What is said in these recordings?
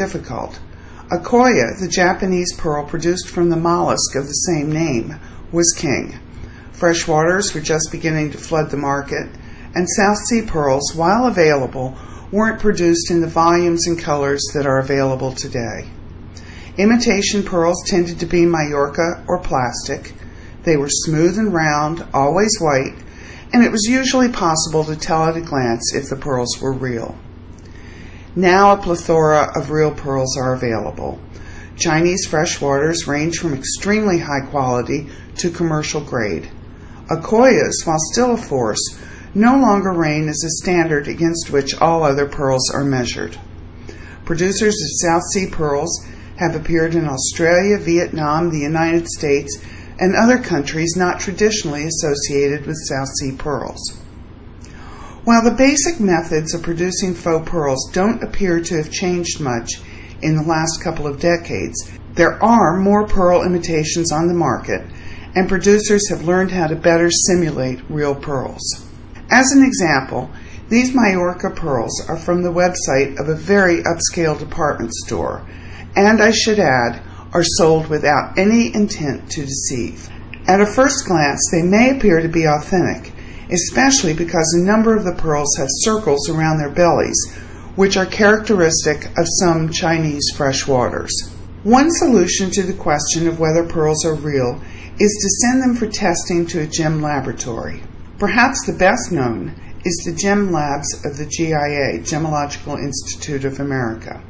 difficult. Akoya, the Japanese pearl produced from the mollusk of the same name, was king. Fresh waters were just beginning to flood the market, and South Sea pearls, while available, weren't produced in the volumes and colors that are available today. Imitation pearls tended to be Majorca or plastic. They were smooth and round, always white, and it was usually possible to tell at a glance if the pearls were real. Now a plethora of real pearls are available. Chinese freshwaters range from extremely high quality to commercial grade. Akoyas, while still a force, no longer reign as a standard against which all other pearls are measured. Producers of South Sea pearls have appeared in Australia, Vietnam, the United States, and other countries not traditionally associated with South Sea pearls. While the basic methods of producing faux pearls don't appear to have changed much in the last couple of decades, there are more pearl imitations on the market, and producers have learned how to better simulate real pearls. As an example, these Majorca pearls are from the website of a very upscale department store, and I should add, are sold without any intent to deceive. At a first glance, they may appear to be authentic, especially because a number of the pearls have circles around their bellies, which are characteristic of some Chinese fresh waters. One solution to the question of whether pearls are real is to send them for testing to a gem laboratory. Perhaps the best known is the gem labs of the GIA, Gemological Institute of America.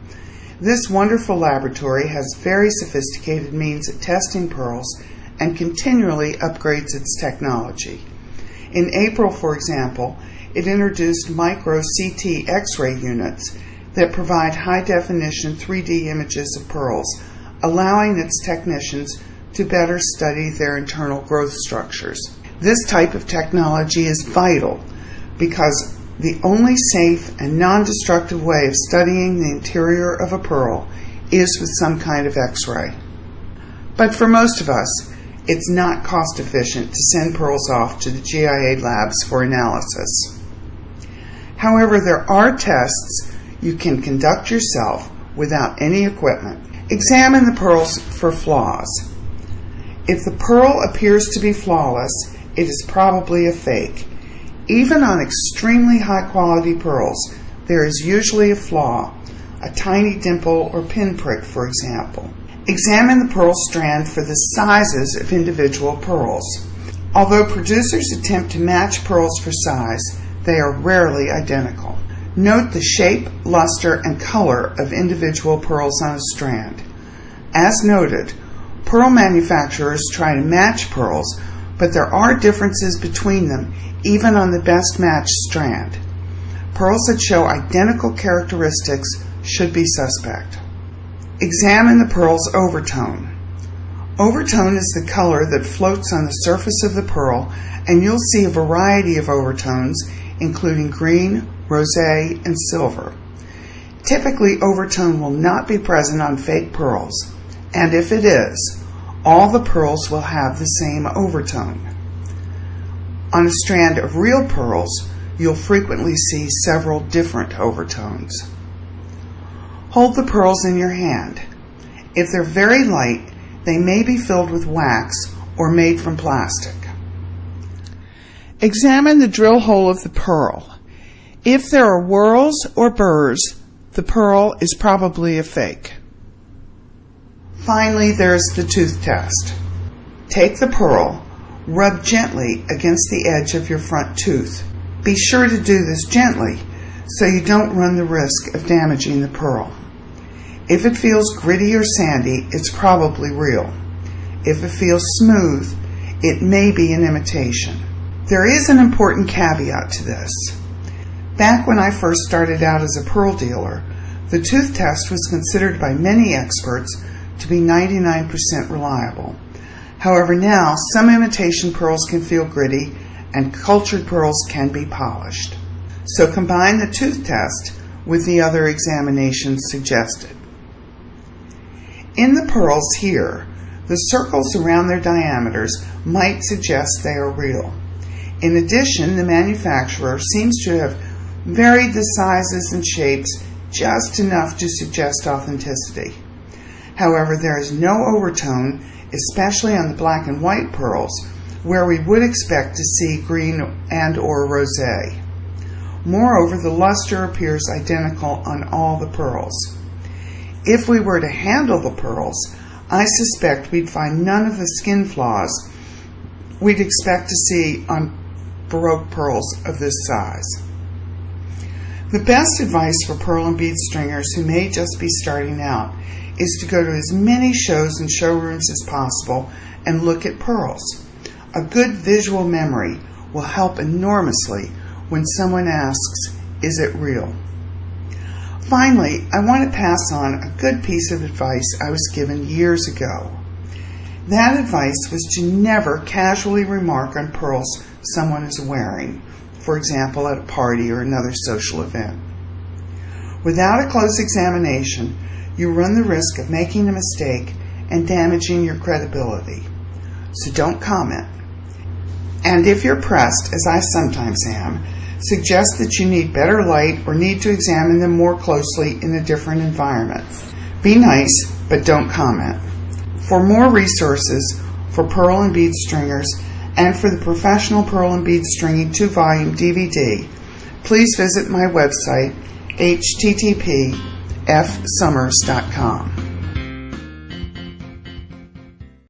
This wonderful laboratory has very sophisticated means of testing pearls and continually upgrades its technology. In April, for example, it introduced micro CT X-ray units that provide high-definition 3D images of pearls, allowing its technicians to better study their internal growth structures. This type of technology is vital because the only safe and non-destructive way of studying the interior of a pearl is with some kind of X-ray. But for most of us, it's not cost-efficient to send pearls off to the GIA labs for analysis. However, there are tests you can conduct yourself without any equipment. Examine the pearls for flaws. If the pearl appears to be flawless, it is probably a fake. Even on extremely high-quality pearls, there is usually a flaw, a tiny dimple or pinprick, for example. Examine the pearl strand for the sizes of individual pearls. Although producers attempt to match pearls for size, they are rarely identical. Note the shape, luster, and color of individual pearls on a strand. As noted, pearl manufacturers try to match pearls, but there are differences between them, even on the best matched strand. Pearls that show identical characteristics should be suspect. Examine the pearl's overtone. Overtone is the color that floats on the surface of the pearl, and you'll see a variety of overtones, including green, rosé, and silver. Typically, overtone will not be present on fake pearls, and if it is, all the pearls will have the same overtone. On a strand of real pearls, you'll frequently see several different overtones. Hold the pearls in your hand. If they're very light, they may be filled with wax or made from plastic. Examine the drill hole of the pearl. If there are whorls or burrs, the pearl is probably a fake. Finally, there's the tooth test. Take the pearl, rub gently against the edge of your front tooth. Be sure to do this gently so you don't run the risk of damaging the pearl. If it feels gritty or sandy, it's probably real. If it feels smooth, it may be an imitation. There is an important caveat to this. Back when I first started out as a pearl dealer, the tooth test was considered by many experts to be 99% reliable. However, now some imitation pearls can feel gritty and cultured pearls can be polished. So combine the tooth test with the other examinations suggested. In the pearls here, the circles around their diameters might suggest they are real. In addition, the manufacturer seems to have varied the sizes and shapes just enough to suggest authenticity. However, there is no overtone, especially on the black and white pearls, where we would expect to see green and or rosé. Moreover, the luster appears identical on all the pearls. If we were to handle the pearls, I suspect we'd find none of the skin flaws we'd expect to see on Baroque pearls of this size. The best advice for pearl and bead stringers who may just be starting out is to go to as many shows and showrooms as possible and look at pearls. A good visual memory will help enormously when someone asks, "Is it real?" Finally, I want to pass on a good piece of advice I was given years ago. That advice was to never casually remark on pearls someone is wearing, for example, at a party or another social event. Without a close examination, you run the risk of making a mistake and damaging your credibility. So don't comment. And if you're pressed, as I sometimes am, suggest that you need better light or need to examine them more closely in a different environment. Be nice, but don't comment. For more resources for pearl and bead stringers and for the Professional Pearl and Bead Stringing 2-volume DVD, please visit my website, http://fsummers.com.